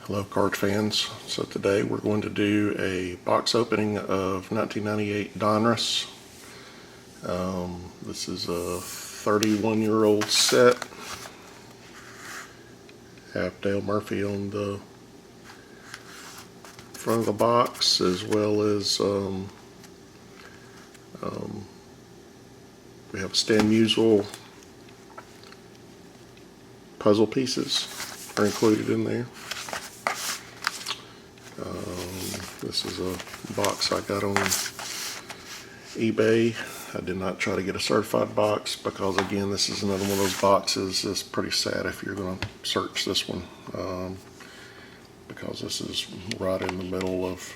Hello card fans. So today we're going to do a box opening of 1998 Donruss. This is a 31-year-old set. Have Dale Murphy on the front of the box, as well as we have Stan Musial puzzle pieces are included in there. This is a box I got on eBay. I did not try to get a certified box because, again, this is another one of those boxes that's pretty sad if you're going to search this one, because this is right in the middle of,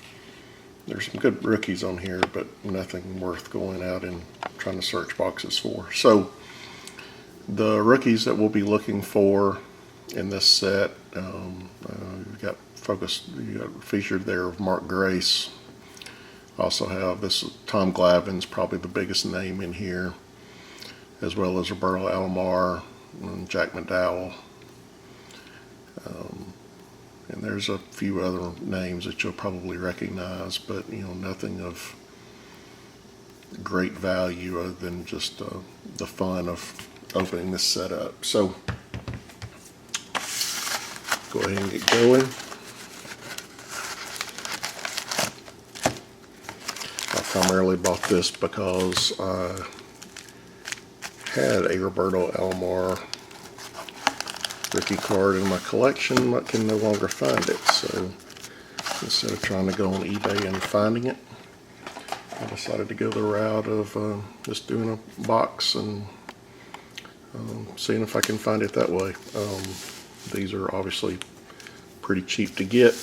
there's some good rookies on here, but nothing worth going out and trying to search boxes for. So the rookies that we'll be looking for in this set, you've got featured there of Mark Grace. Also have this Tom Glavine's probably the biggest name in here, as well as Roberto Alomar and Jack McDowell. And there's a few other names that you'll probably recognize, but nothing of great value other than just the fun of opening this set up. So go ahead and get going. I primarily bought this because I had a Roberto Alomar rookie card in my collection, but can no longer find it. So instead of trying to go on eBay and finding it, I decided to go the route of just doing a box and seeing if I can find it that way. These are obviously pretty cheap to get,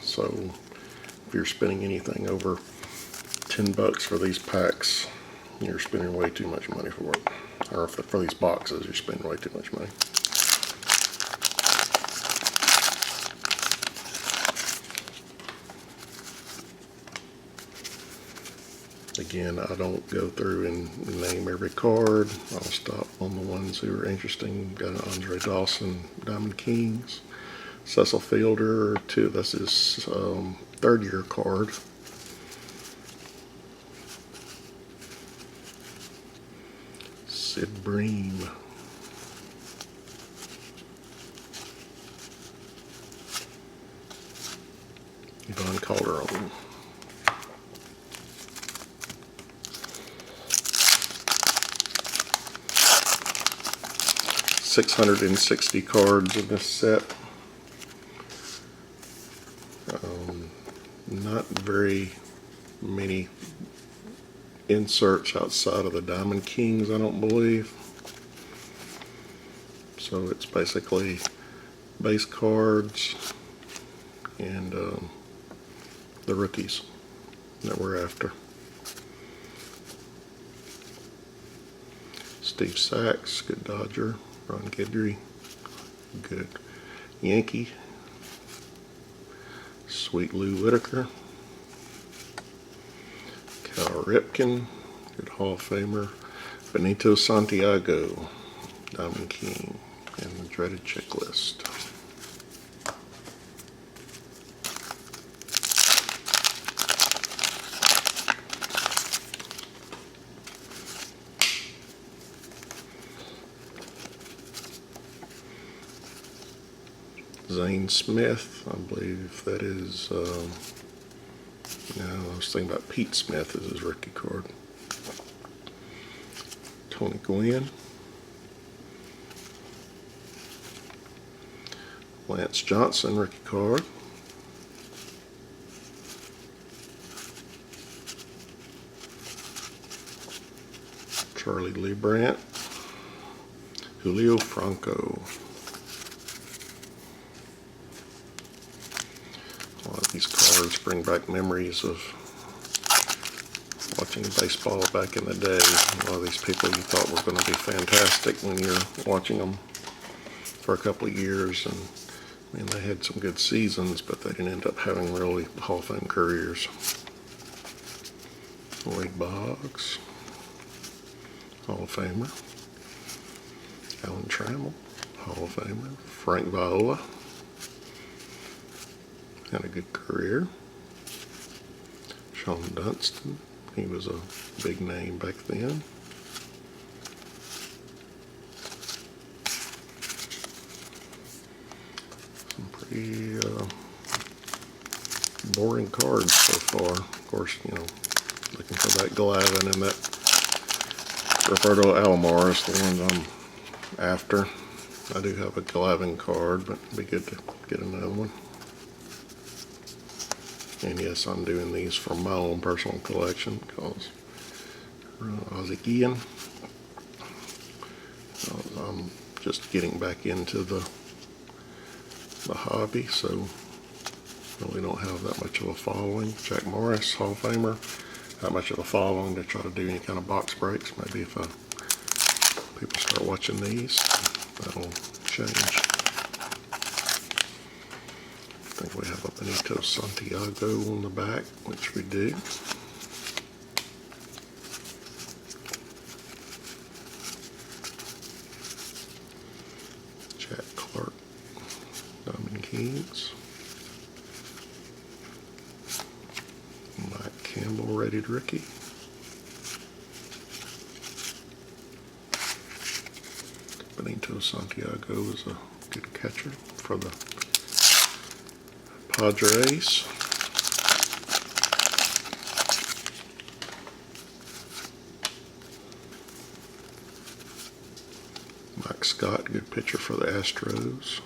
so if you're spending anything over $10 for these packs, you're spending way too much money for it. Or for these boxes, you're spending way too much money. Again, I don't go through and name every card. I'll stop on the ones who are interesting. Got an Andre Dawson, Diamond Kings. Cecil Fielder, that's his third-year card. Sid Bream. Yvonne Calderon. $660 cards in this set. Not very many inserts outside of the Diamond Kings, I don't believe. So it's basically base cards and the rookies that we're after. Steve Sachs, good Dodger. Ron Guidry, good Yankee. Sweet Lou Whitaker. Cal Ripken, good Hall of Famer. Benito Santiago, Diamond King, and the dreaded checklist. Zane Smith, I believe that is, no, I was thinking about Pete Smith as his rookie card. Tony Gwynn. Lance Johnson, rookie card. Charlie Lee Brandt. Julio Franco. A lot of these cards bring back memories of watching baseball back in the day. A lot of these people you thought were going to be fantastic when you're watching them for a couple of years, and I mean, they had some good seasons, but they didn't end up having really Hall of Fame careers. Wade Boggs, Hall of Famer. Alan Trammell, Hall of Famer. Frank Viola. had a good career. Sean Dunston, he was a big name back then. Some pretty boring cards so far. Of course, you know, looking for that Glavine and that Roberto Alomar is the ones I'm after. I do have a Glavine card, but it'd be good to get another one. And yes, I'm doing these for my own personal collection because Ozzie I'm just getting back into the hobby, so really don't have that much of a following. Jack Morris, Hall of Famer, not much of a following to try to do any kind of box breaks. Maybe if people start watching these, that'll change. I think we have a Benito Santiago on the back, which we do. Jack Clark, Diamond Kings. Mike Campbell, rated rookie. Benito Santiago is a good catcher for the Padres. Mike Scott, good pitcher for the Astros.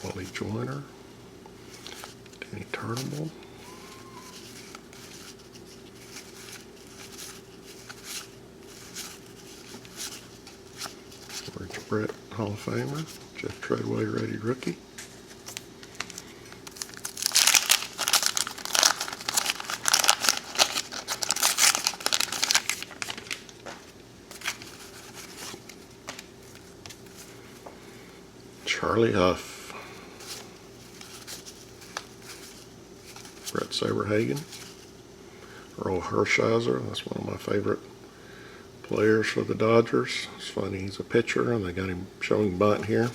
Wally Joyner. Danny Turnbull. George Brett, Hall of Famer. Jeff Treadway, rated rookie. Charlie Huff, Brett Saberhagen, Earl Hershiser, that's one of my favorite players for the Dodgers. It's funny, he's a pitcher and they got him showing bunt here.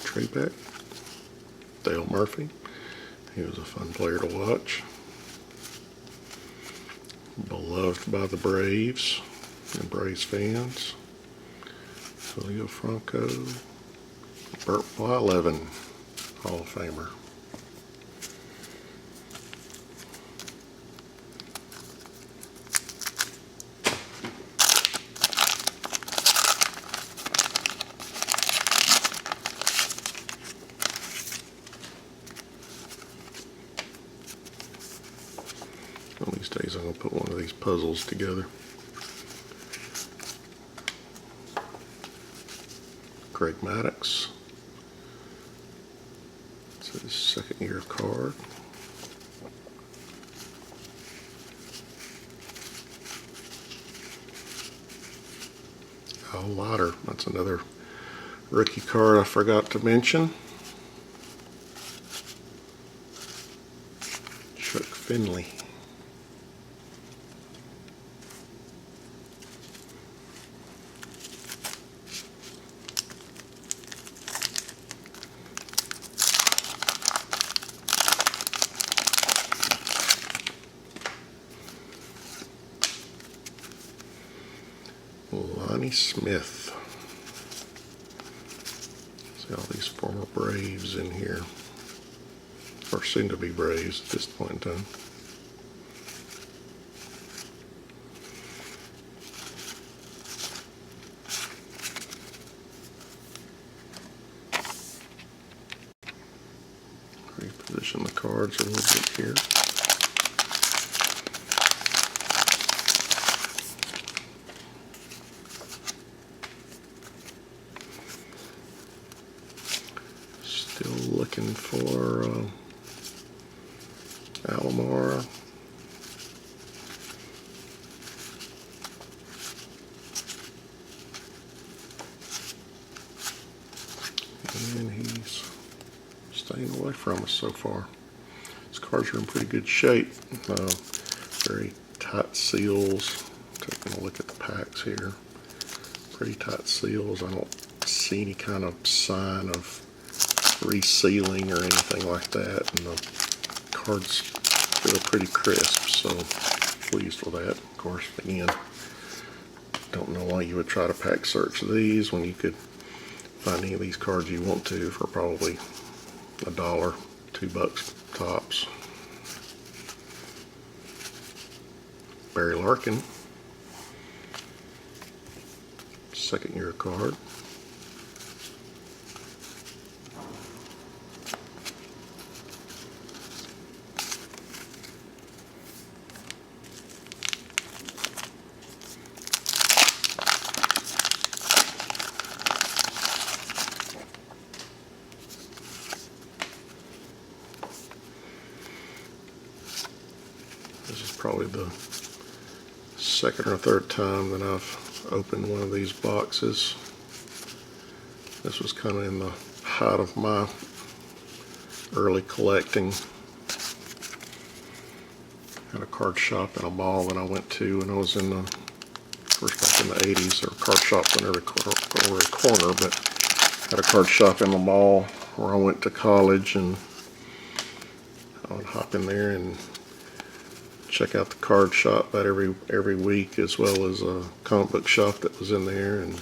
Trebeck, Dale Murphy, he was a fun player to watch. Beloved by the Braves and Braves fans. Julio Franco, Burt Blyleven, Hall of Famer. One of these days I'm going to put one of these puzzles together. Greg Maddux. It's his second year card. Alomar, that's another rookie card I forgot to mention. Chuck Finley. Lonnie Smith. See all these former Braves in here, or soon to be Braves at this point in time. Reposition the cards a little bit here. Still looking for Alomar. And he's staying away from us so far. His cards are in pretty good shape. Very tight seals. Taking a look at the packs here. Pretty tight seals. I don't see any kind of sign of resealing or anything like that. And the cards feel pretty crisp, so pleased with that. Of course, again, don't know why you would try to pack search these when you could find any of these cards you want to for probably $1, $2 tops. Barry Larkin, second year card. This is probably the second or third time that I've opened one of these boxes. This was kind of in the height of my early collecting. Had a card shop in a mall that I went to when I was in the, first back in the 80s. There were card shops on every corner, but had a card shop in the mall where I went to college, and I would hop in there and check out the card shop about every week, as well as a comic book shop that was in there, and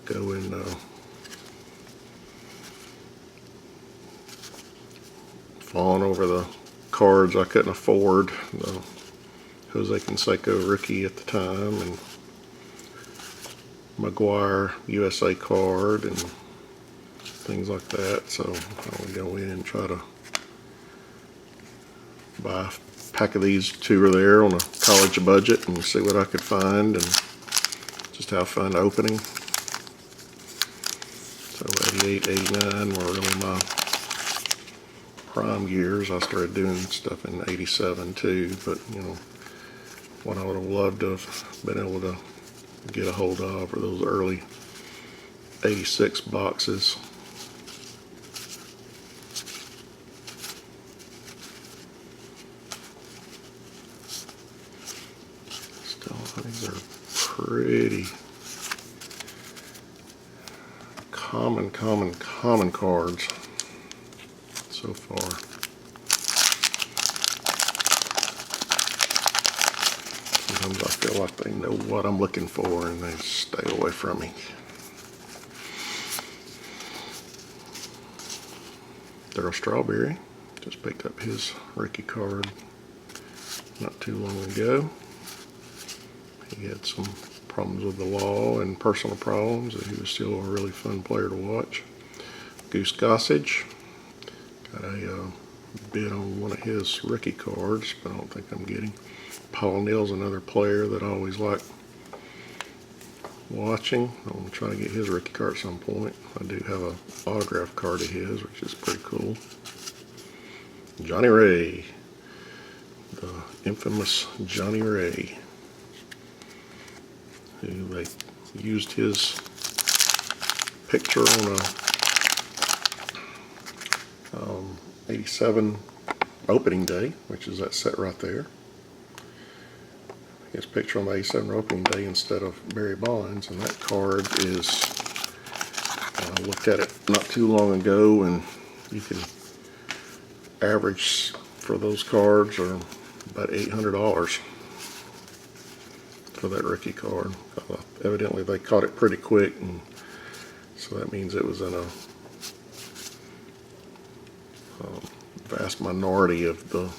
go and fawn over the cards I couldn't afford. The Jose Canseco rookie at the time, and Maguire USA card, and things like that. So I would go in and try to buy pack of these 2 or there on a college budget and see what I could find, and just have fun opening. So 88, 89 were really my prime years. I started doing stuff in 87 too, but you know, what I would have loved to have been able to get a hold of are those early 86 boxes. These are pretty common cards so far. Sometimes I feel like they know what I'm looking for and they stay away from me. Daryl Strawberry, just picked up his rookie card not too long ago. He had some problems with the law and personal problems, and he was still a really fun player to watch. Goose Gossage, got a bid on one of his rookie cards, but I don't think I'm getting. Paul Neal's another player that I always like watching. I'm going to try to get his rookie card at some point. I do have an autograph card of his, which is pretty cool. Johnny Ray, the infamous Johnny Ray, who they used his picture on a 87 opening day, which is that set right there. His picture on the 87 opening day instead of Barry Bonds, and that card is, I looked at it not too long ago, and you can average for those cards are about $800 for that rookie card. Evidently they caught it pretty quick, and so that means it was in a vast minority of the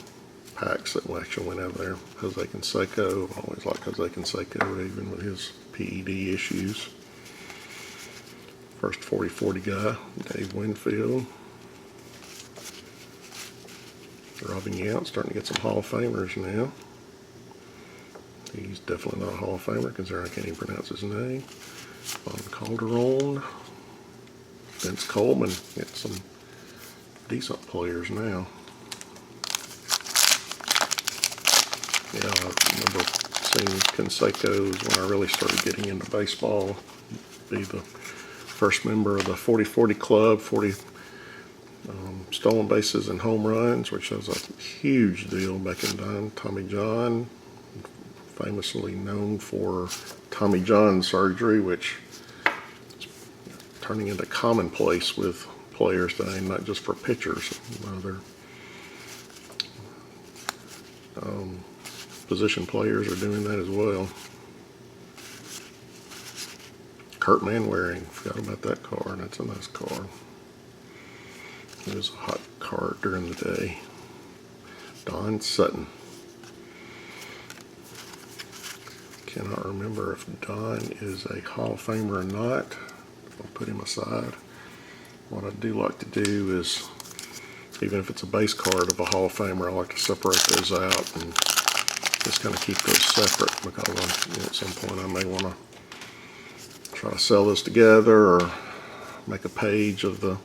packs that actually went out there. Jose Canseco, I always liked Jose Canseco even with his PED issues. First 40-40 guy, Dave Winfield. Robin Yount starting to get some Hall of Famers now. He's definitely not a Hall of Famer because I can't even pronounce his name. Von Calderon. Vince Coleman. Get some decent players now. Yeah, I remember seeing Canseco's when I really started getting into baseball. Be the first member of the 40-40 club, 40 stolen bases and home runs, which was a huge deal back in time. Tommy John, famously known for Tommy John surgery, which is turning into commonplace with players today, not just for pitchers. Other position players are doing that as well. Kurt Manwaring, forgot about that card. That's a nice card. He was a hot card during the day. Don Sutton. Cannot remember if Don is a Hall of Famer or not. I'll put him aside. What I do like to do is, even if it's a base card of a Hall of Famer, I like to separate those out and just kind of keep those separate, because at some point I may want to try to sell this together or make a page of the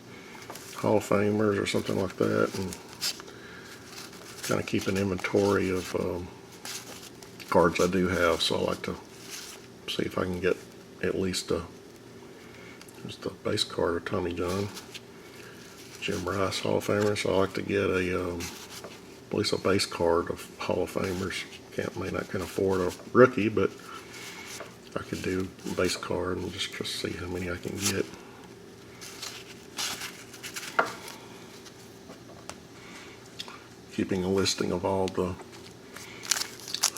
Hall of Famers or something like that, and kind of keep an inventory of cards I do have. So I like to see if I can get at least just a base card of Tommy John. Jim Rice, Hall of Famer. So I like to get at least a base card of Hall of Famers. May not can afford a rookie, but I could do a base card and just see how many I can get. Keeping a listing of all the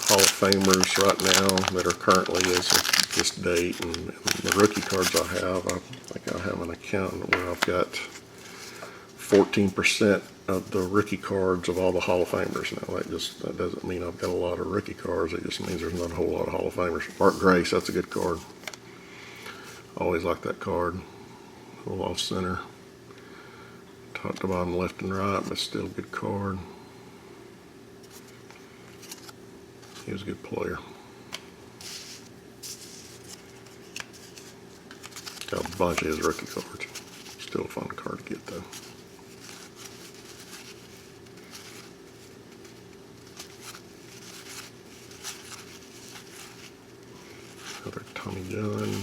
Hall of Famers right now that are currently as of this date, and the rookie cards I have, I think I have an account where I've got 14% of the rookie cards of all the Hall of Famers. Now that doesn't mean I've got a lot of rookie cards. It just means there's not a whole lot of Hall of Famers. Mark Grace, that's a good card. Always like that card. A little off center, top to bottom, left and right, but still a good card. He was a good player. Got a bunch of his rookie cards. Still a fun card to get though. Another Tommy John.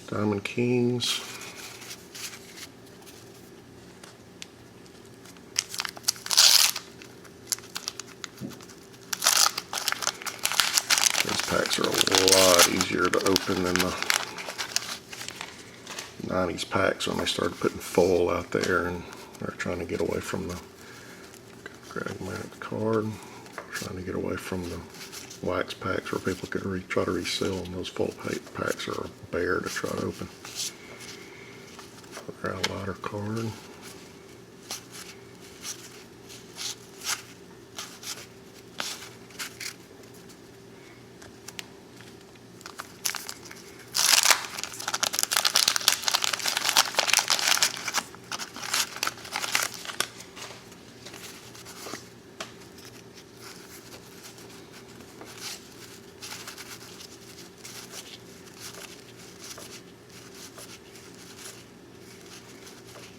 Diamond Kings. These packs are a lot easier to open than the 90s packs when they started putting foil out there, and they're trying to get away from the Gravine card, trying to get away from the wax packs where people could try to resell them. Those full packs are a bear to try to open. They're a lighter card.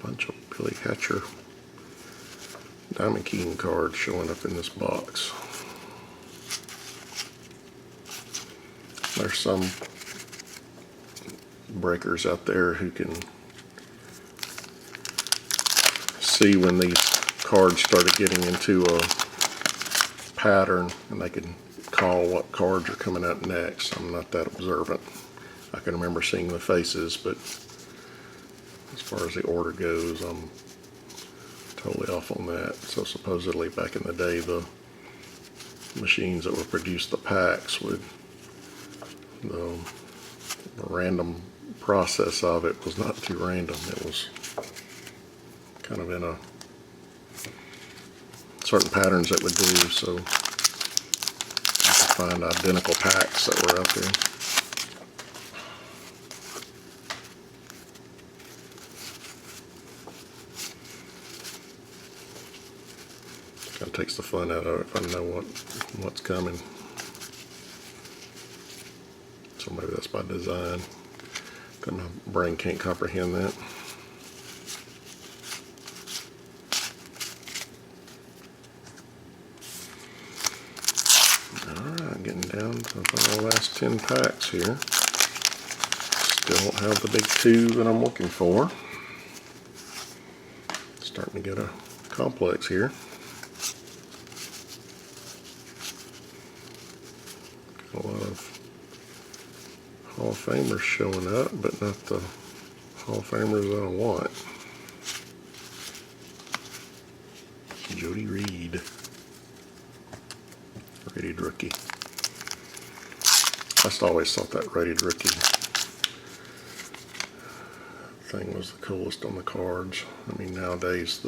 Bunch of Billy Hatcher Diamond King cards showing up in this box. There's some breakers out there who can see when these cards started getting into a pattern, and they can call what cards are coming out next. I'm not that observant. I can remember seeing the faces, but as far as the order goes, I'm totally off on that. So supposedly back in the day, the machines that would produce the packs would, the random process of it was not too random. It was kind of in a certain patterns it would do, so you could find identical packs that were out there. Kind of takes the fun out of it if I know what's coming. So maybe that's by design. But my brain can't comprehend that. down to the last 10 packs here. Still don't have the big 2 that I'm looking for. Starting to get a complex here. Got a lot of Hall of Famers showing up, but not the Hall of Famers that I want. Jody Reed, rated rookie. I just always thought that rated rookie thing was the coolest on the cards. I mean, nowadays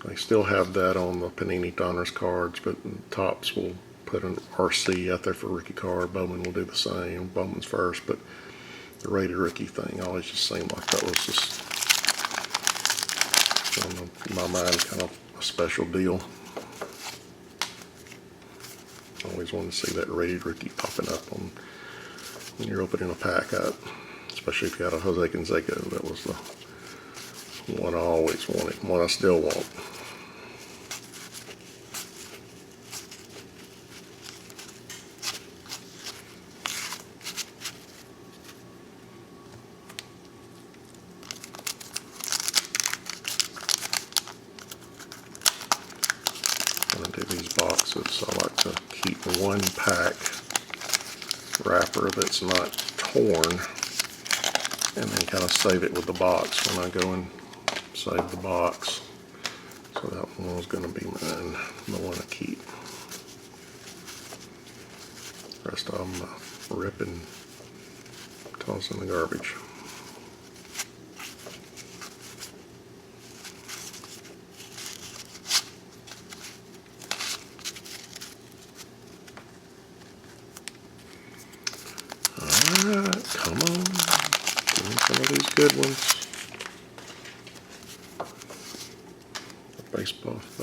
they still have that on the Panini Donruss cards, but Topps will put an RC out there for rookie card. Bowman will do the same. Bowman's first, but the rated rookie thing always just seemed like that was just, in my mind, kind of a special deal. I always wanted to see that rated rookie popping up on when you're opening a pack up, especially if you had a Jose Canseco. That was the one I always wanted, one I still want. When I do these boxes, I like to keep one pack wrapper that's not torn, and then kind of save it with the box when I go and save the box. So that one was going to be mine, the one I keep. The rest of them rip and toss in the garbage. Alright, come on. Give me some of these good ones. The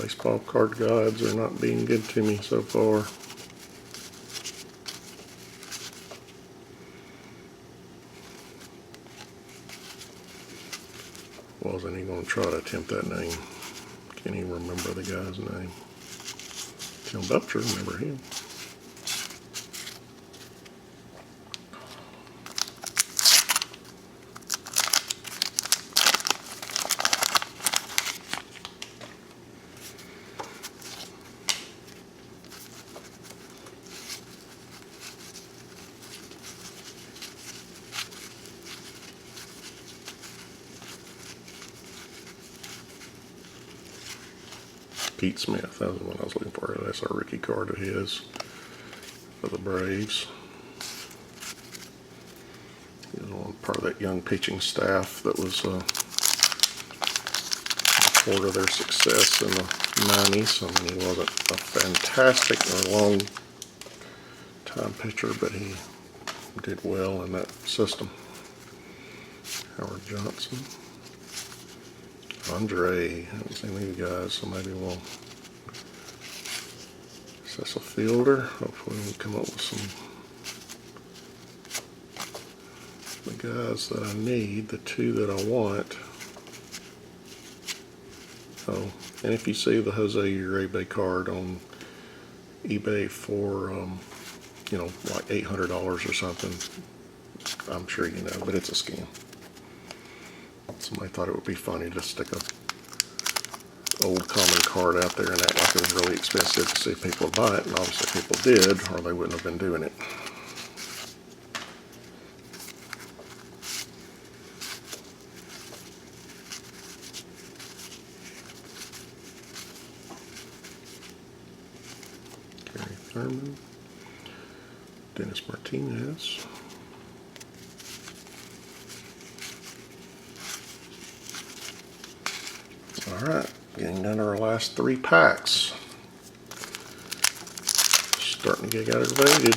baseball card gods are not being good to me so far. Wasn't even going to try to attempt that name. Can't even remember the guy's name. Tim Belcher, remember him. Pete Smith, that was the one I was looking for. That's our rookie card of his for the Braves. He was on part of that young pitching staff that was part of their success in the 90s. I mean, he wasn't a fantastic or long time pitcher, but he did well in that system. Howard Johnson. Andre, I haven't seen these guys, so maybe we'll. Cecil Fielder. Hopefully we'll come up with some the guys that I need, the 2 that I want. Oh, and if you see the Jose Uribe card on eBay for you know, like $800 or something, I'm sure you know, but it's a scam. Somebody thought it would be funny to stick a old common card out there and act like it was really expensive to see if people would buy it, and obviously people did, or they wouldn't have been doing it. Gary Thurman, Dennis Martinez. Alright, getting down to our last 3 packs. Starting to get aggravated.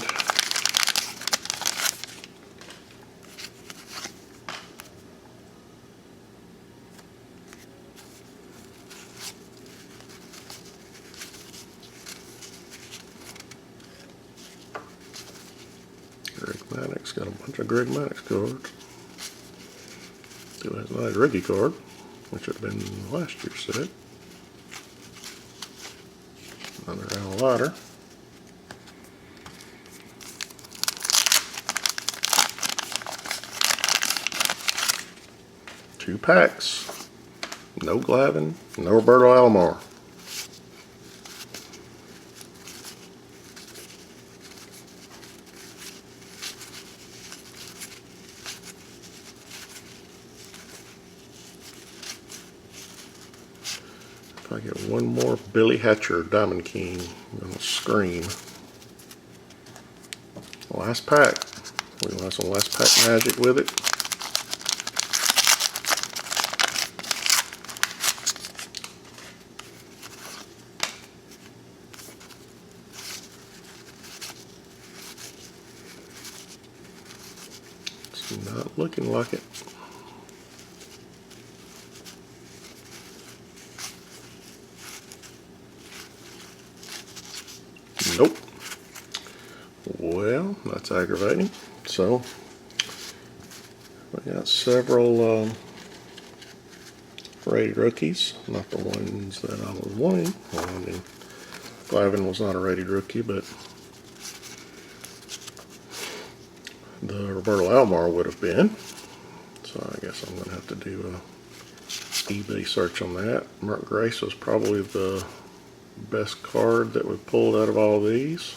Greg Maddux, got a bunch of Greg Maddux cards. Still has a nice rookie card, which would have been last year's set. Another Alomar. 2 packs. No Glavine, no Roberto Alomar. If I get one more Billy Hatcher Diamond King, I'm going to scream. Last pack. We're going to have some last pack magic with it. It's not looking like it. Nope. Well, that's aggravating. So, we got several rated rookies, not the ones that I was wanting. Well, I mean, Glavine was not a rated rookie, but the Roberto Alomar would have been. So I guess I'm going to have to do a eBay search on that. Mark Grace was probably the best card that we pulled out of all these.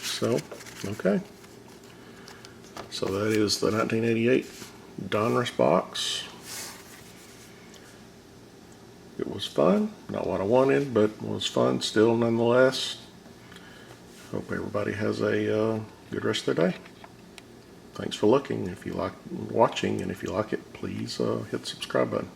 So, okay. So that is the 1988 Donruss box. It was fun. Not what I wanted, but was fun still nonetheless. Hope everybody has a good rest of their day. Thanks for looking. If you like watching, and if you like it, please hit the subscribe button.